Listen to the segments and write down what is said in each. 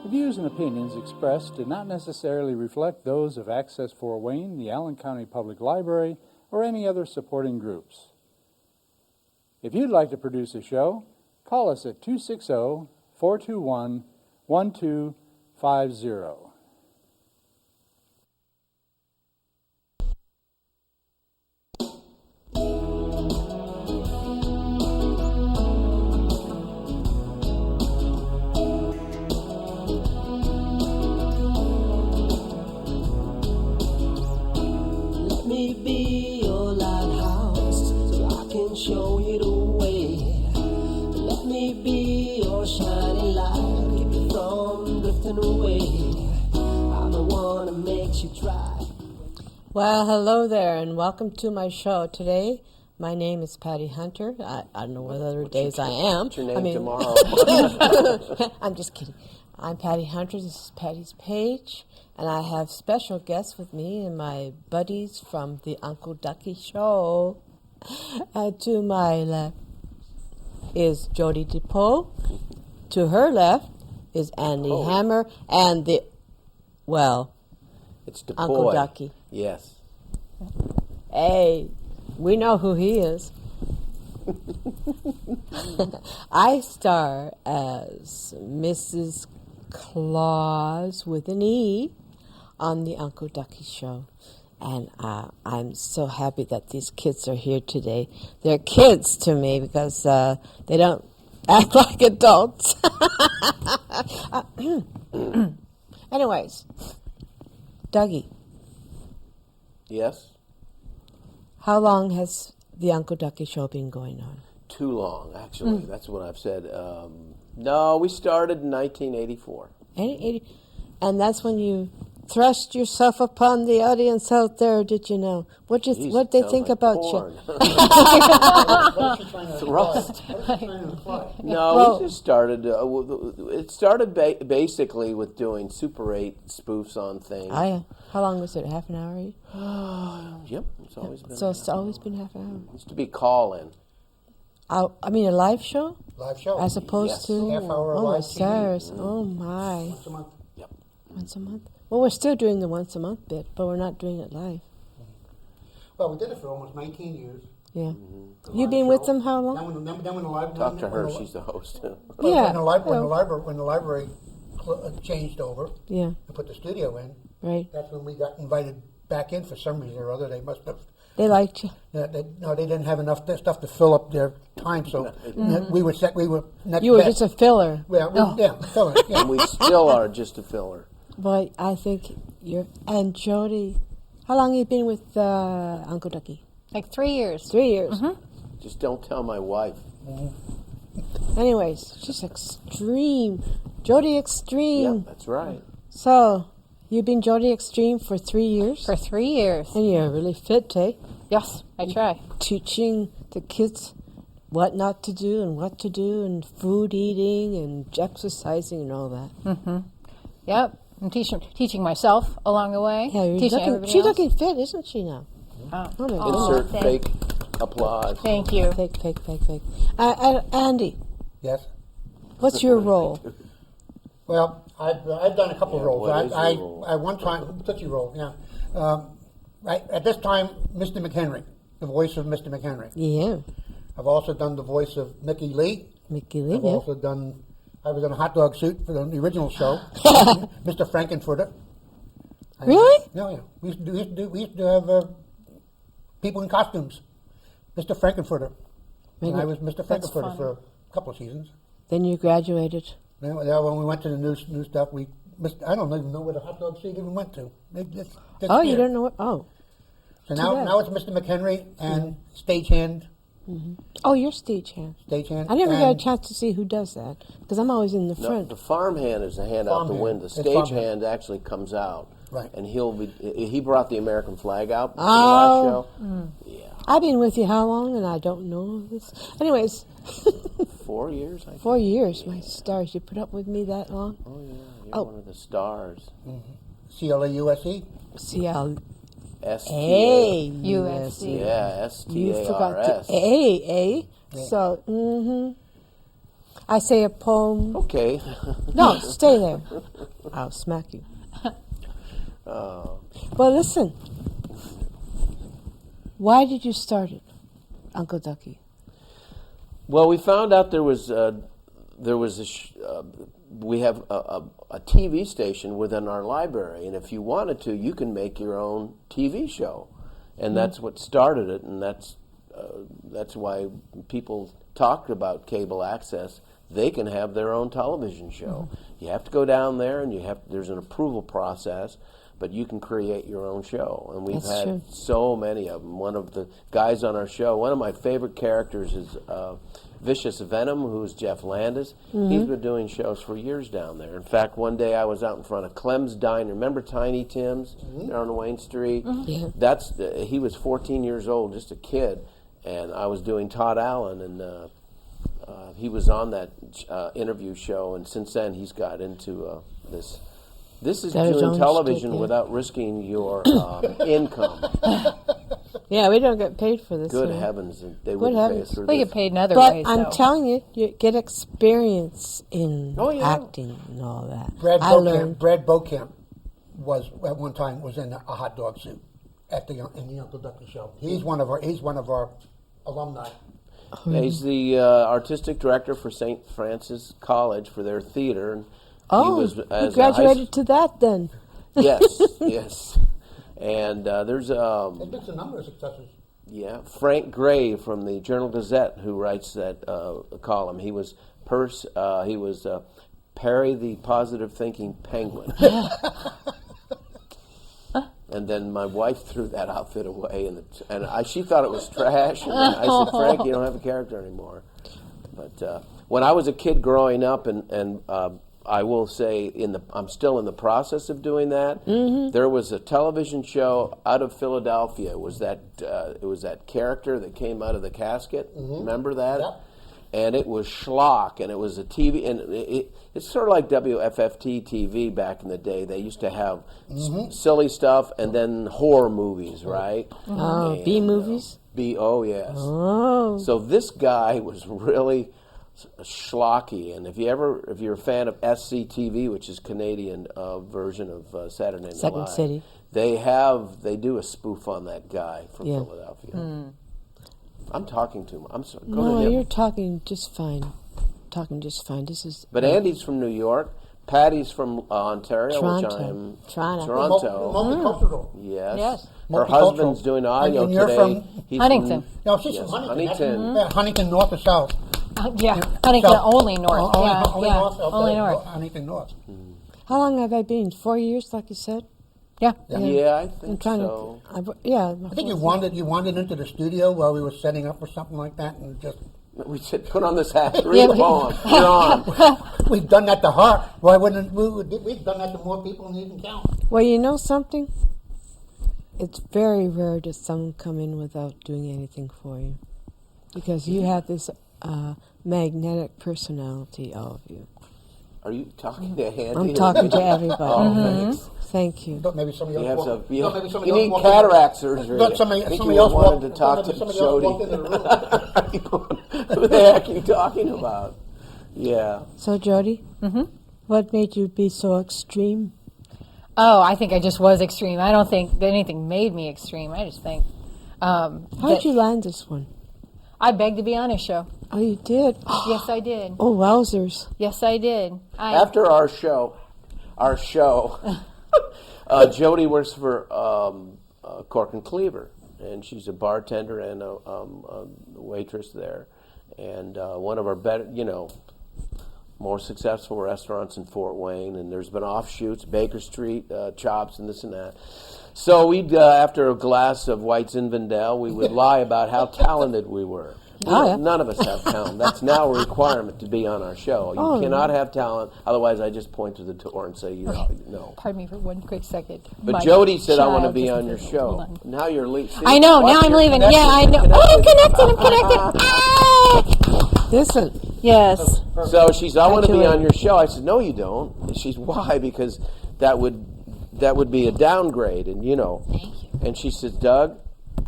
The views and opinions expressed do not necessarily reflect those of Access Fort Wayne, the Allen County Public Library, or any other supporting groups. If you'd like to produce a show, call us at 260-421-1250. Let me be your lighthouse so I can show you the way. Let me be your shining light, keep you from drifting away. I'm the one that makes you try. Well, hello there, and welcome to my show today. My name is Patty Hunter. I don't know what other days I am. What's your name tomorrow? I'm just kidding. I'm Patty Hunter. This is Patty's Page, and I have special guests with me and my buddies from the Uncle Ducky Show. To my left is Jodi Depoy. To her left is Andy Hammer, and It's Depoy. Uncle Ducky. Yes. Hey, we know who he is. I star as Mrs. Claus with an E on the Uncle Ducky Show. And I'm so happy that these kids are here today. They're kids to me because they don't act like adults. Anyways, Dougie. Yes? How long has the Uncle Ducky Show been going on? Too long, actually. That's what I've said. No, we started in 1984. 80, and that's when you thrust yourself upon the audience out there, did you know? What they think about porn. you? Thrust. No, we just started. It started basically with doing Super 8 spoofs on things. How long was it? Half an hour? Yep, it's always been. So it's always been half an hour. It used to be call-in. I mean, a live show? Live show. As opposed to... Half hour oh, live my TV. stars. Oh, my. Once a month. Yep. Once a month? Well, we're still doing the once a month bit, but we're not doing it live. Well, we did it for almost 19 years. Yeah. The You've live been with show. them how long? Then when the live... Talk to her, she's the host. Yeah. When the library changed over Yeah, and put the studio in, right. that's when we got invited back in for some reason or other. They must have... They liked you. they didn't have enough stuff to fill up their time, so we were next You were best. just a filler. Yeah, filler. Yeah. And we still are just a filler. But I think you're... And Jodi, how long have you been with Uncle Ducky? Like 3 years. 3 years. Just don't tell my wife. Anyways, she's extreme. Jodi Extreme. Yep, that's right. So, you've been Jodi Extreme for 3 years? For 3 years. And you're really fit, eh? Yes, I try. Teaching the kids what not to do and what to do and food eating and exercising and all that. Yep. I'm teaching myself along the way. Yeah, teaching everybody she's else. looking fit, isn't she now? Oh my goodness. Insert fake applause. Thank you. Fake. Andy, Yes. what's your role? Well, I've done a couple of roles. what is your role? I one time Tootsie Roll. Yeah. Right at this time, Mr. McHenry, the voice of Mr. McHenry. Yeah. I've also done the voice of Mickey Lee. Mickey Lee, I've yeah. also done. I was in a hot dog suit for the original show, Mr. Frankenfurter. Really? No, yeah. We used to have people in costumes. Mr. Frankenfurter. And I was Mr. That's Frankenfurter fun. for a couple of seasons. Then you graduated. Then when we went to the new stuff, I don't even know where the hot dog suit even went to. Oh, you don't know what? Oh. So Too now bad. it's Mr. McHenry and stagehand. Oh, you're stagehand. Stagehand. I never got a and- chance to see who does that because I'm always in the No, front. the farmhand is the hand out the Farmhand. window. It's Stage farmhand. hand actually comes out. Right. And he brought the American flag out for the Oh. last show. Yeah. I've been with you how long, and I don't know this. Anyways, 4 years, I think. 4 years, my stars. You put up with me that long? Oh, yeah. You're Oh. one of the stars. CLAUSE. CL. S-T-A. USC. Yeah, You forgot S-T-A-R-S. to A, eh? So, I say a poem. Okay. No, stay there. I'll smack you. Well, listen. Why did you start it, Uncle Ducky? Well, we found out we have a TV station within our library, and if you wanted to, you can make your own TV show, and that's what started it, and that's why people talk about cable access. They can have their own television show. You have to go down there, and there's an approval process, but you can create your own show, and we've That's had true. so many of them. One of the guys on our show, one of my favorite characters is Vicious Venom, who's Jeff Landis. He's been doing shows for years down there. In fact, one day I was out in front of Clem's Diner. Remember Tiny Tim's there on Wayne Street? Yeah. He was 14 years old, just a kid, and I was doing Todd Allen, and he was on that interview show, and since then he's got into this. This is Got his doing own television shtick, yeah. without risking your income. Yeah, we don't get paid for this. Good here. heavens, they wouldn't pay heavens. us for We this. get paid in other But ways, I'm though. telling you, you get experience in Oh, yeah. acting and all that. Brad I Beaucamp, learned. Brad Beaucamp was at one time was in a hot dog suit in the Uncle Ducky Show. He's one of our alumni. Yeah, he's the artistic director for St. Francis College for their theater. And Oh, he was you as graduated to that then. Yes, yes. And there's There's been a number of successes. Frank Gray from the Journal Gazette who writes that column. He was Perry the Positive Thinking Penguin. And then my wife threw that outfit away, and she thought it was trash. And I said, Frank, you don't have a character anymore. But when I was a kid growing up, and I will say, I'm still in the process of doing that. There was a television show out of Philadelphia. It was that character that came out of the casket. Remember that? Yep. And it was schlock, and it was a TV, and it's sort of like WFFT TV back in the day. They used to have silly stuff and then horror movies, right? Oh, And, B movies? Oh, yes. Oh. So this guy was really schlocky, and if you're a fan of SCTV, which is Canadian version of Saturday Night Second Live, City. they do a spoof on that guy from Yeah. Philadelphia. I'm talking to him. I'm sorry. Go No, to him. you're talking just fine. This is. But Andy's from New York. Patty's from Ontario, which Toronto. I'm Toronto. Toronto. Multicultural. Yes. Yes. Her Multicultural. husband's doing audio And you're today. from He's Huntington. No, she's Yes, from Huntington. Yeah, Huntington North or South. Yeah, Huntington South. only north. Only, Yeah, only yeah, North. Okay. only north. Huntington North. How long have I been? 4 years, like you said? Yeah. Yeah, I I'm think trying so. to. Yeah. I think you wandered into the studio while we were setting up or something like that, and just We said, put on this hat, read the poem. You're on. we've done that to her. Why wouldn't we've done that to more people than you can count? Well, you know something? It's very rare that someone come in without doing anything for you, because you have this magnetic personality, all of you. Are you talking to Andy? I'm talking to everybody. Oh, thanks. Thank you. Don't maybe somebody You else have walk- some, you, don't maybe somebody you else need walk in- cataract surgery. Don't somebody I think somebody you else wanted walk- to talk to somebody else walked into Jodi. the room. Who the heck are you talking about? Yeah. So, Jodi, what made you be so extreme? Oh, I think I just was extreme. I don't think that anything made me extreme. I just think. How'd you land this one? I begged to be on his show. Oh, you did? Yes, I did. Oh, wowzers. Yes, I did. After our show, Jodi works for Cork and Cleaver, and she's a bartender and a waitress there, and one of our better, more successful restaurants in Fort Wayne, and there's been offshoots, Baker Street, Chops, and this and that. So we'd, after a glass of White Zinfandel, we would lie about how talented we were. None of us have talent. That's now a requirement to be on our show. You cannot have talent, otherwise I just point to the door and say, no. Pardon me for one quick second. But My Jodi said, I want to child be just on your hold show. on. Now you're leaving. I know, now I'm leaving. Yeah, I know. Oh, I'm connected. Ah! Listen. Yes. So she's, I want to be Actually- on your show. I said, no, you don't. And she's, why? Because that would be a downgrade, and Thank you. And she says, Doug,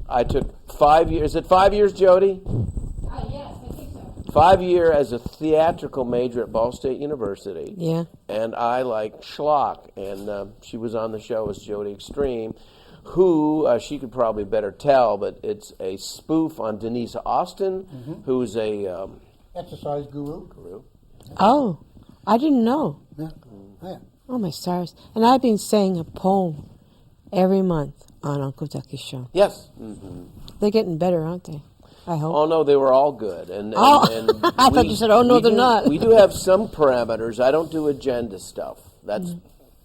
I took 5 years. Is it 5 years, Jodi? Yes, I think so. 5-year as a theatrical major at Ball State University. Yeah. And I like schlock, and she was on the show as Jodi Extreme, who she could probably better tell, but it's a spoof on Denise Austin, who's a Exercise guru. Oh, I didn't know. Yeah. Oh, yeah. Oh, my stars. And I've been saying a poem every month on Uncle Ducky Show. Yes. They're getting better, aren't they? I hope. Oh no, they were all good. And I thought you said, "Oh no, they're not." We do have some parameters. I don't do agenda stuff. That's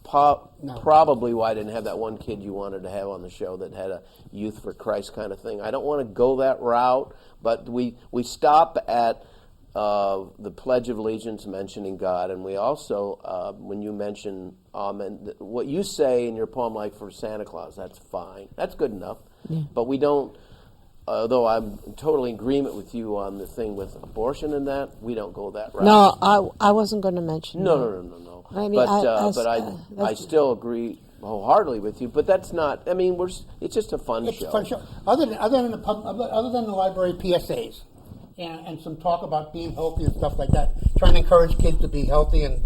probably why I didn't have that one kid you wanted to have on the show that had a Youth for Christ kind of thing. I don't want to go that route, but we stop at the Pledge of Allegiance, mentioning God, and we also, when you mention Amen, what you say in your poem, like for Santa Claus, that's fine. That's good enough. Yeah. But we don't. Though I'm totally in agreement with you on the thing with abortion and that, we don't go that route. No, I wasn't going to mention that. No. I mean, I still agree wholeheartedly with you. But that's not. I mean, it's just a fun It's show. a fun show. Other than the library PSAs, and some talk about being healthy and stuff like that, trying to encourage kids to be healthy and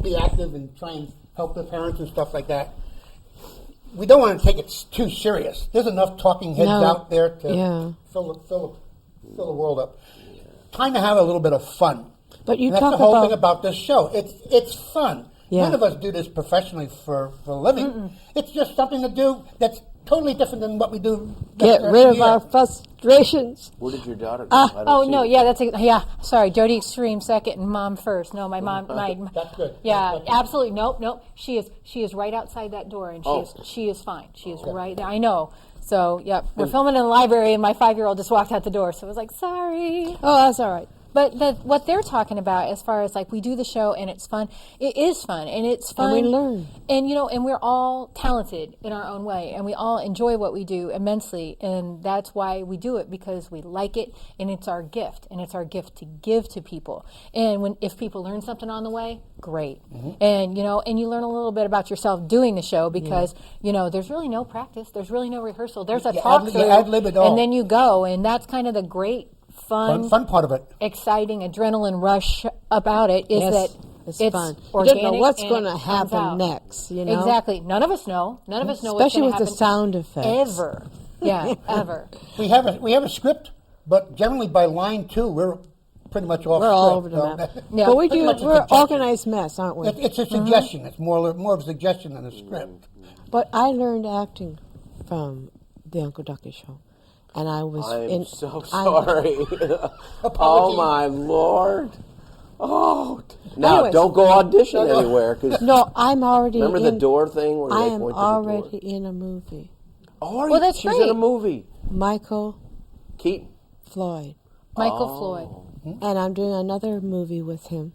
be active and try and help their parents and stuff like that. We don't want to take it too serious. There's enough talking heads out there to fill the world up. Trying to have a little bit of fun. But you and that's talk the whole about thing about this show. It's fun. Yeah. None of us do this professionally for a living. Mm-mm. It's just something to do that's totally different than what we do. Get rid of our frustrations. Where did your daughter go? Sorry, Jodi Extreme second and Mom first. No, my mom. That's good. Yeah, that's absolutely. Nope. She is right outside that door, and she is fine. She is right there. I know. So, we're filming in the library, and my 5-year-old just walked out the door. So I was like, sorry. Oh, that's all right. But what they're talking about, as far as like we do the show and it's fun, it is fun and it's fun. And we learn. And and we're all talented in our own way, and we all enjoy what we do immensely, and that's why we do it, because we like it, and it's our gift, and it's our gift to give to people. And if people learn something on the way, great. And and you learn a little bit about yourself doing the show, because there's really no practice, there's really no rehearsal, there's a talk through, ad-lib it all. and then you go, and that's kind of the great fun part of it. Exciting adrenaline rush about it is that it's organic. fun. You don't know what's going to happen next. Exactly. None of us know. None of us know. Especially what's with happen the sound effects. Ever. Yeah. Ever. We have a script, but generally by line 2 we're pretty much off. We're all over the map. Yeah. But we're an organized mess, aren't we? It's a suggestion. It's more of a suggestion than a script. But I learned acting from the Uncle Ducky Show. And I'm so sorry. Oh, my Lord. Oh. Now, Anyways, don't go audition anywhere. Cause no, I'm already remember the door thing? Where I they am point to the already door? in a movie. Oh, well, that's she's great. in a movie. Michael Keaton. Floyd. Michael Floyd. And I'm doing another movie with him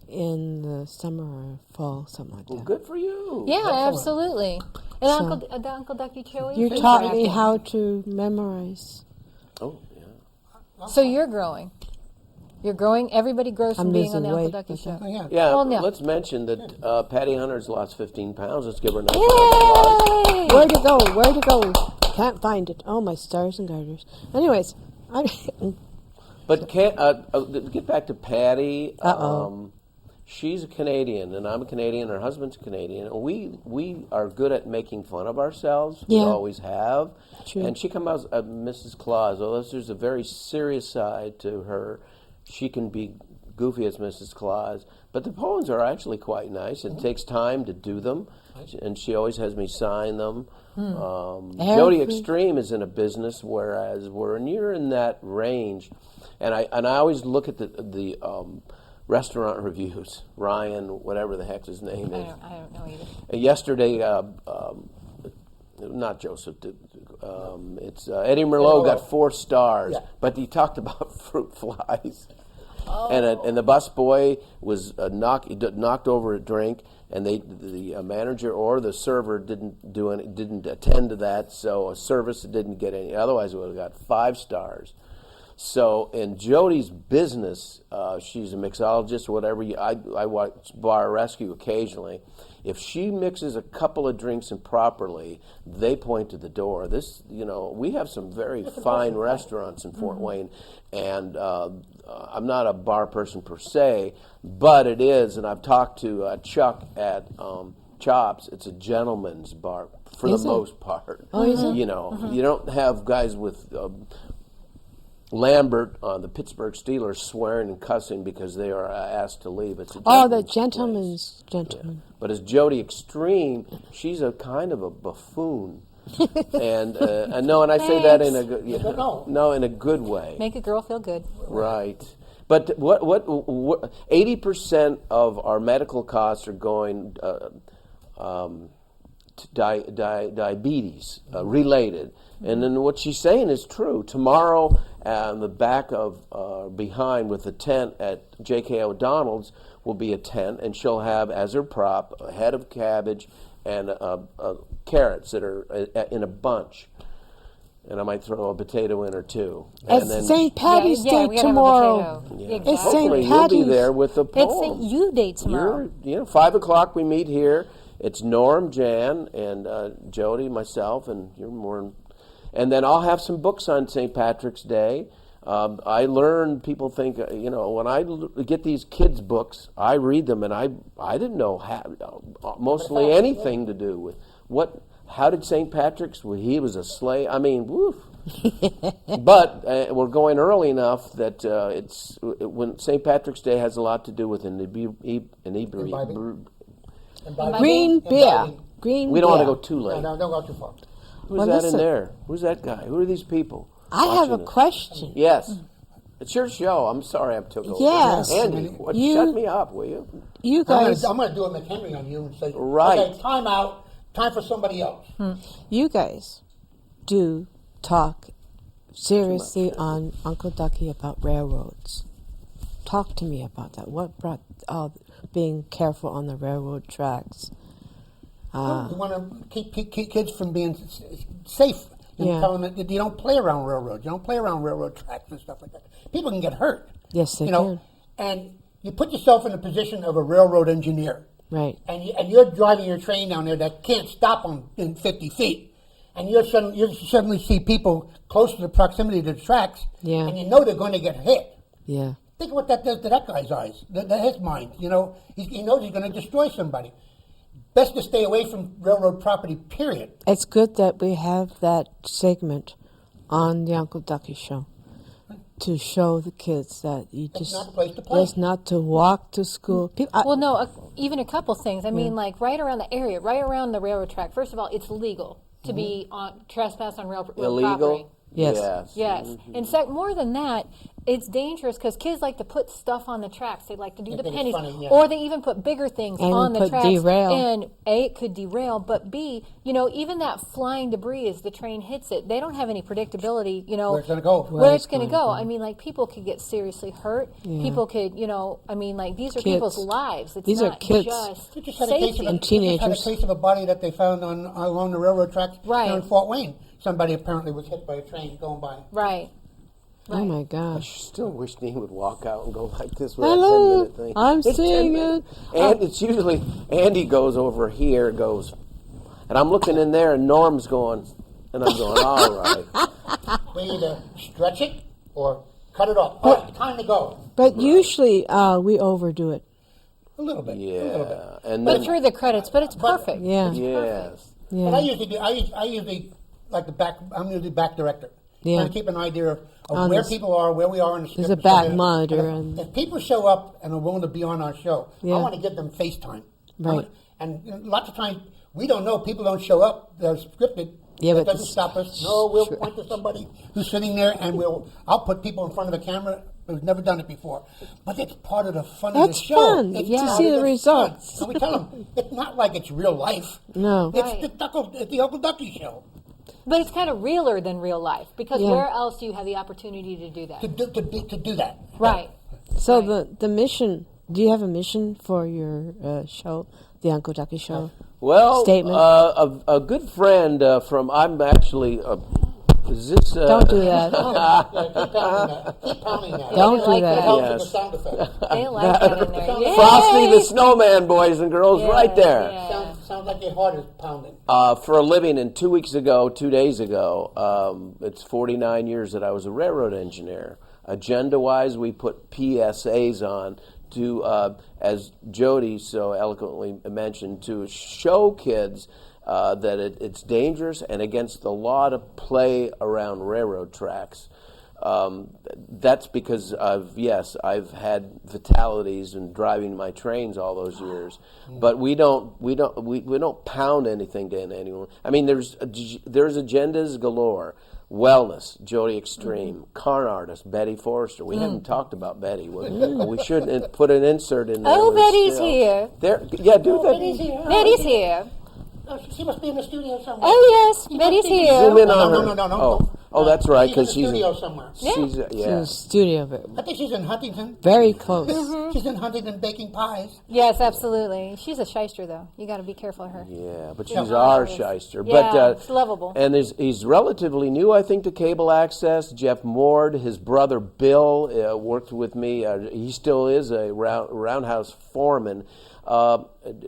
in the summer or fall, something like that. Well, good for you. Yeah, absolutely. And the Uncle Ducky Show. You taught me how to memorize. Oh, yeah. So you're growing. You're growing. Everybody grows from being on the Uncle Ducky Show. Yeah, Well, no. let's mention that Patty Hunter's lost 15 pounds. Let's give her a nice round of applause. Yay! Where to go? Can't find it. Oh, my stars and garters. Anyways, But get back to Patty. She's a Canadian, and I'm a Canadian. Her husband's a Canadian. And we are good at making fun of ourselves. Yeah. We always have. True. And she comes out as Mrs. Claus. Although there's a very serious side to her. She can be goofy as Mrs. Claus. But the poems are actually quite nice. It takes time to do them. And she always has me sign them. Jodi Extreme is in a business, whereas when you're in that range, and I always look at the restaurant reviews. Ryan, whatever the heck his name is. I don't know either. Yesterday, not Joseph. It's Eddie Merlot got 4 stars, but he talked about fruit flies. And the bus boy was knocked over a drink, and the manager or the server didn't attend to that, so a service didn't get any. Otherwise, it would have got 5 stars. So in Jodi's business, she's a mixologist, whatever. I watch Bar Rescue occasionally. If she mixes a couple of drinks improperly, they point to the door. We have some very fine restaurants in Fort Wayne, and I'm not a bar person per se, but it is, and I've talked to Chuck at Chops. It's a gentleman's bar for the most part. Oh, is it? You don't have guys with Lambert, the Pittsburgh Steelers, swearing and cussing because they are asked to leave. It's a The gentleman's gentleman's place. gentleman. Yeah. But as Jodi Extreme, she's a kind of a buffoon. And I say that in a good, in a good way. Make a girl feel good. Right. But what 80% of our medical costs are going to diabetes related. And then what she's saying is true. Tomorrow, on the back of behind with the tent at J.K. O'Donnell's will be a tent, and she'll have as her prop a head of cabbage and carrots that are in a bunch. And I might throw a potato in or two. It's St. Patty's Day we gotta have a tomorrow. potato. Yeah. Yeah, exactly. It's Hopefully St. you'll be Patty's. there with the It's poem. St. You Day tomorrow. 5 o'clock we meet here. It's Norm, Jan, and Jodi, myself, and you're more. And then I'll have some books on St. Patrick's Day. I learn, people think, when I get these kids' books, I read them, and I didn't know mostly anything to do with how did St. Patrick's, he was a slave, I mean, woof. But we're going early enough that when St. Patrick's Day has a lot to do with Green beer. Green we don't want to beer. go too late. No, don't go too far. Who's Well, that listen. in there? Who's that guy? Who are these people? I have a watching us? question. Yes. It's your show. I'm sorry I took over. Yes. Andy, shut me up, will you? You guys, I'm going to do a McHenry on you and say, Right. okay, time out, time for somebody else. you guys do talk seriously on Uncle Ducky about railroads. Talk to me about that. What brought being careful on the railroad tracks? We want to keep kids from being safe and Yeah. tell them that you don't play around railroads. You don't play around railroad tracks and stuff like that. People can get hurt. Yes, they you know, can. And you put yourself in the position of a railroad engineer. Right. And you're driving your train down there that can't stop in 50 feet. And you suddenly see people close to the proximity to the tracks. Yeah. And you know they're going to get hit. Yeah. Think of what that does to that guy's eyes, his mind. He knows he's going to destroy somebody. Best to stay away from railroad property, period. It's good that we have that segment on the Uncle Ducky Show to show the kids that you It's just not the place to play. it's not to walk to school. Well, no, even a couple things. I mean, like right around the area, right around the railroad track. First of all, it's legal to be on trespass on railroad property. Illegal? Yes. Yes, and more than that, it's dangerous because kids like to put stuff on the tracks. They like to do They the think it's pennies, funny, yeah. or they even put bigger things And on the put tracks. derail. And A, it could derail, but B, even that flying debris as the train hits it, they don't have any predictability. Where it's gonna go. Where it's going to go. I mean, like people could get seriously hurt. Yeah. People could, I mean, like these are Kids. people's lives. It's These are not kids. just We just had a case safety. of And teenagers. just had a case of a body that they found along the railroad tracks Right. here in Fort Wayne. Somebody apparently was hit by a train going by. Right. Oh my I gosh. still wish Dean would walk out and go like this with Hello, that 10-minute thing. I'm It's 10 seeing minutes. it. And it's usually, Andy goes over here, and I'm looking in there, and Norm's going, and I'm going, all right. We either stretch it or cut it off. All right, time to go. But usually we overdo it. A little bit. A little bit. Yeah. And But then, through the credits, but it's perfect. Yeah. yes. Yeah. But I usually do. I usually like the back. I'm usually back director. Yeah. Trying to keep an idea of On where this- people are, where we are in the script. There's a and so back that- monitor and and- if people show up and are willing to be on our show, Yeah. I want to give them FaceTime. Right. And lots of times we don't know. People don't show up. They're scripted. Yeah, That but doesn't stop us. No, we'll Sure. point to somebody who's sitting there, and I'll put people in front of a camera who's never done it before. But it's part of the fun of the That's show. fun, It's to part see of the fun. results. So we tell them it's not like it's real life. No. It's Right. the Uncle Ducky Show. But it's kind of realer than real life because Yeah. where else do you have the opportunity to do that? To do that. Right. So Right. the mission. Do you have a mission for your show, the Uncle Ducky Show? Well, Statement. a good friend I'm actually Is this? Don't do that. Keep pounding that. Don't do It that. helps Yes. with the sound effect. They like that in there. Yay! Frosty the Snowman, boys and girls, right there. Yeah. Sounds like your heart is pounding. For a living, and 2 days ago, it's 49 years that I was a railroad engineer. Agenda-wise, we put PSAs on to, as Jodi so eloquently mentioned, to show kids that it's dangerous and against the law to play around railroad tracks. That's because I've had fatalities in driving my trains all those years, but we don't pound anything to anyone. I mean, there's agendas galore. Wellness, Jodi Extreme, con artist Betty Forrester. We haven't talked about Betty. We should put an insert in there. Oh, with Betty's still. here. There, yeah, do that. Betty's here. Betty's here. Oh, she must be in the studio somewhere. Oh, yes, Betty's here. Zoom in No, on no, her. no, no, no. Oh, that's right, She's in because the studio somewhere. she's To yeah. the studio, but I think she's in Huntington. very close. She's in Huntington baking pies. Yes, absolutely. She's a shyster, though. You got to be careful of her. Yeah, but Yeah. she's our shyster. Yeah, But it's lovable. And he's relatively new, I think, to cable access. Jeff Mord, his brother Bill, worked with me. He still is a roundhouse foreman.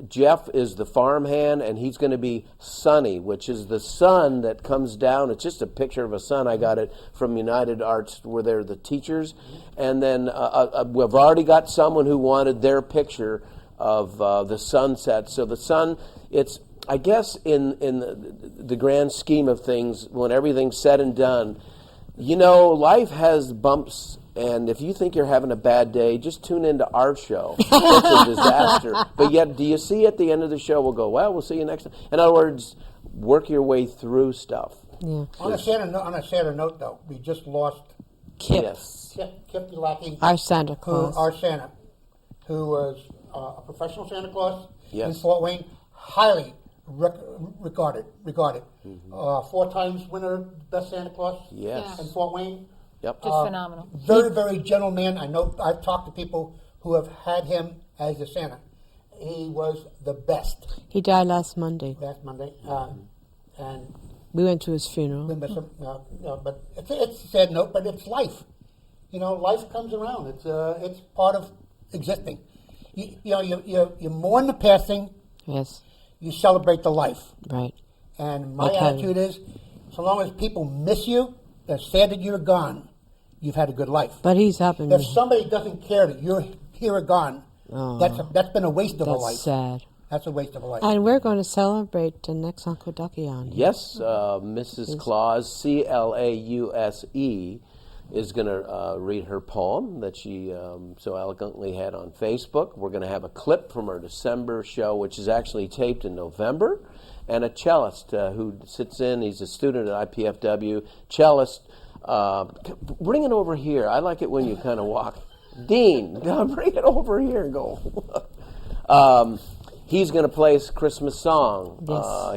Jeff is the farmhand, and he's going to be Sonny, which is the sun that comes down. It's just a picture of a sun. I got it from United Arts, where they're the teachers. And then we've already got someone who wanted their picture of the sunset. So the sun, it's, I guess, in the grand scheme of things, when everything's said and done, life has bumps. And if you think you're having a bad day, just tune into our show. It's a disaster. But yet, do you see at the end of the show, we'll go, well, we'll see you next time. In other words, work your way through stuff. Yeah. On a sadder note, though, we just lost Kip, Yes. Kip Delaki, our Santa Claus. our Santa, who was a professional Santa Claus in Yes. Fort Wayne, highly regarded. 4 times winner, best Santa Claus Yes. in Fort Wayne. Yep. Just phenomenal. Very, very gentle man. I know I've talked to people who have had him as a Santa. He was the best He died last Monday. last Monday. And We went to his funeral. but it's a sad note, but it's life. Life comes around. It's part of existing. You mourn the passing, Yes, you celebrate the life. right. And my Okay. attitude is, so long as people miss you, they're sad that you're gone, you've had a good life. But he's up in If somebody doesn't care that you're here or gone, Oh, that's been a waste of a that's life. sad. That's a waste of a life. And we're going to celebrate the next Uncle Ducky on here. Yes, Mrs. Claus, Clause, is going to read her poem that she so elegantly had on Facebook. We're going to have a clip from her December show, which is actually taped in November, and a cellist who sits in. He's a student at IPFW. Cellist, bring it over here. I like it when you kind of walk. Dean, bring it over here and go. He's going to play his Christmas song.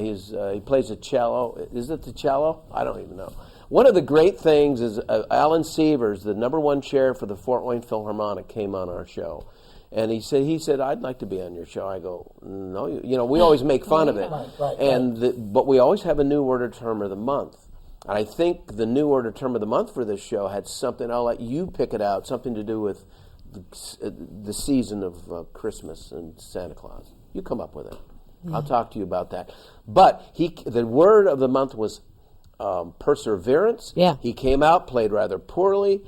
Yes. He plays a cello. Is it the cello? I don't even know. One of the great things is Alan Severs, the #1 chair for the Fort Wayne Philharmonic, came on our show. And he said, I'd like to be on your show. I go, no, we always make fun of it. Right. But we always have a new order term of the month. And I think the new order term of the month for this show had something, I'll let you pick it out, something to do with the season of Christmas and Santa Claus. You come up with it. I'll talk to you about that. But the word of the month was perseverance. Yeah. He came out, played rather poorly,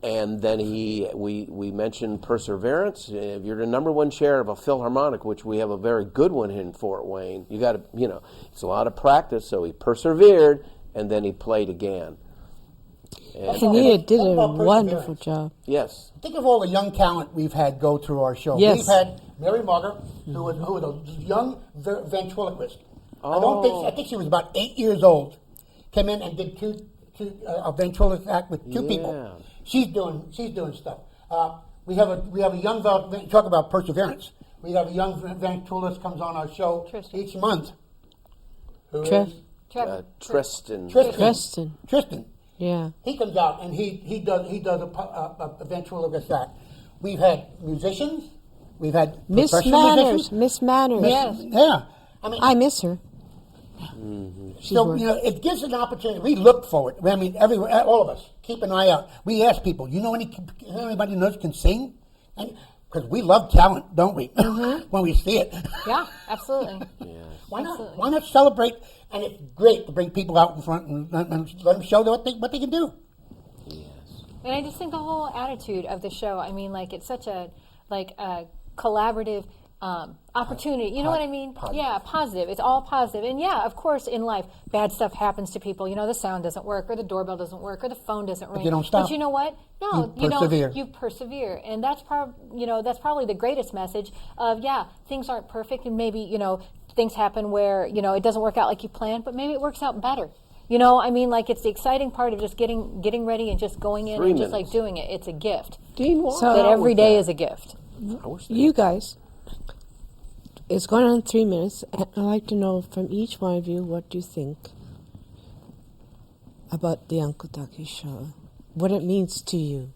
and then we mentioned perseverance. If you're the #1 chair of a Philharmonic, which we have a very good one here in Fort Wayne, you got to, it's a lot of practice. So he persevered, and then he played again. And He did What a about wonderful perseverance? job. yes, Think of all the young talent we've had go through our show. Yes. We've had Mary Margaret, who was a young ventriloquist. I think she was about 8 years old. Came in and did a ventriloquist act with 2 people. She's doing stuff. We have a young talk about perseverance. We have a young ventriloquist comes on our show Tristan. each month. Who Tre- is Tristan. Tristan. Yeah. He comes out and he does a ventriloquist act. We've had musicians. We've had Miss professional Manners. musicians. Miss Manners. Yes. Yeah. I mean, I miss her. So, it gives an opportunity. We look for it. I mean, all of us, keep an eye out. We ask people, anybody knows can sing? Because we love talent, don't we? When we see it. Yeah, absolutely. Why not? Why not celebrate? And it's great to bring people out in front and let them show what they can do. And I just think the whole attitude of the show, I mean, like, it's such a collaborative opportunity. You know what I mean? Positive. Yeah, positive. It's all positive. And yeah, of course, in life, bad stuff happens to people. The sound doesn't work, or the doorbell doesn't work, or the phone doesn't ring. you don't stop. But you know what? No, you persevere. And that's that's probably the greatest message of, things aren't perfect, and maybe, things happen where, it doesn't work out like you planned, but maybe it works out better. I mean, like, it's the exciting part of just getting ready and just going in and just like doing it. It's a gift. That every day is a gift. You guys, it's going on 3 minutes, and I'd like to know from each one of you what you think about the Uncle Ducky Show, what it means to you.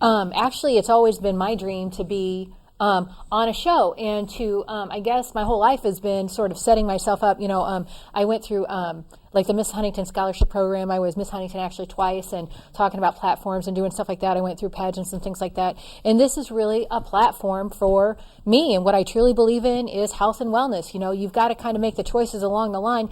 Actually, it's always been my dream to be on a show, and to, I guess my whole life has been sort of setting myself up. I went through like the Miss Huntington Scholarship Program. I was Miss Huntington actually twice, and talking about platforms and doing stuff like that. I went through pageants and things like that. And this is really a platform for me, and what I truly believe in is health and wellness. You've got to kind of make the choices along the line.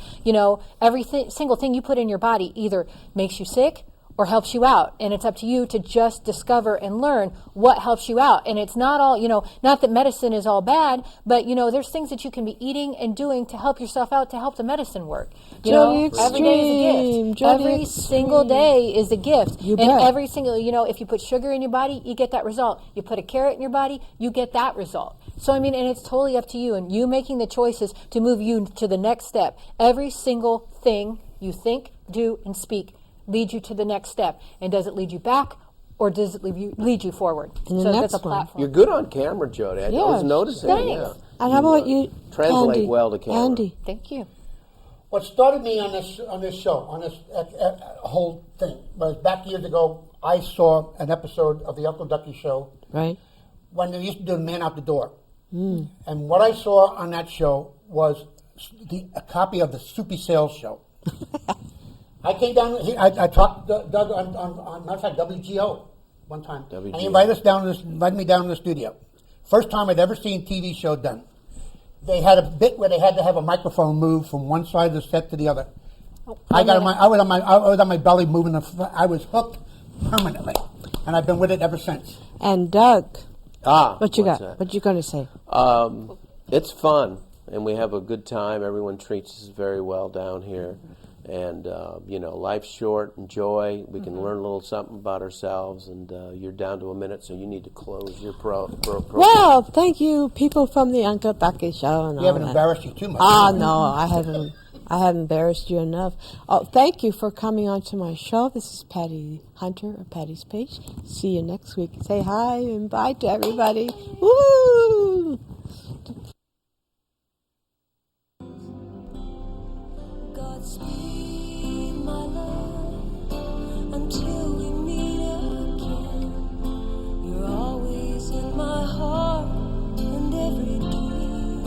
Every single thing you put in your body either makes you sick or helps you out, and it's up to you to just discover and learn what helps you out. And it's not all, not that medicine is all bad, but there's things that you can be eating and doing to help yourself out, to help the medicine work. Every day is a gift. Every single day is a gift. You and bet. every single, if you put sugar in your body, you get that result. You put a carrot in your body, you get that result. So, I mean, and it's totally up to you, and you making the choices to move you to the next step. Every single thing you think, do, and speak lead you to the next step. And does it lead you back, or does it lead you forward? And so the that's a next one. platform. You're good on camera, Jodi. I was noticing. Thanks. Yeah. And how about you, translate Andy? well to camera. Andy. Thank you. What started me on this show, on this whole thing, was back years ago. I saw an episode of the Uncle Ducky Show, Right. when they used to do Man Out the Door. And what I saw on that show was a copy of the Soupy Sales Show. I came down. I talked to Doug on matter of fact, WGO one time, and he invited me down to the studio. First time I'd ever seen a TV show done. They had a bit where they had to have a microphone move from one side of the set to the other. I was on my belly moving. I was hooked permanently, and I've been with it ever since. And Doug, what you got? that? What you going to say? It's fun, and we have a good time. Everyone treats us very well down here. And, life's short. Enjoy. We can learn a little something about ourselves. And you're down to a minute, so you need to close your program. Well, thank you, people from the Uncle Ducky Show. And We haven't embarrassed you too much. No, I haven't. I haven't embarrassed you enough. Oh, thank you for coming on to my show. This is Patty Hunter of Patty's Page. See you next week. Say hi and bye to everybody. Woo! Godspeed, my love, until we meet again. You're always in my heart and every dream.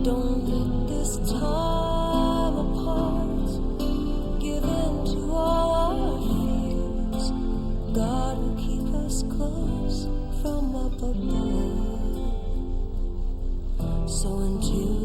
Don't let this time apart give in to all our fears. God will keep us close from up above. So until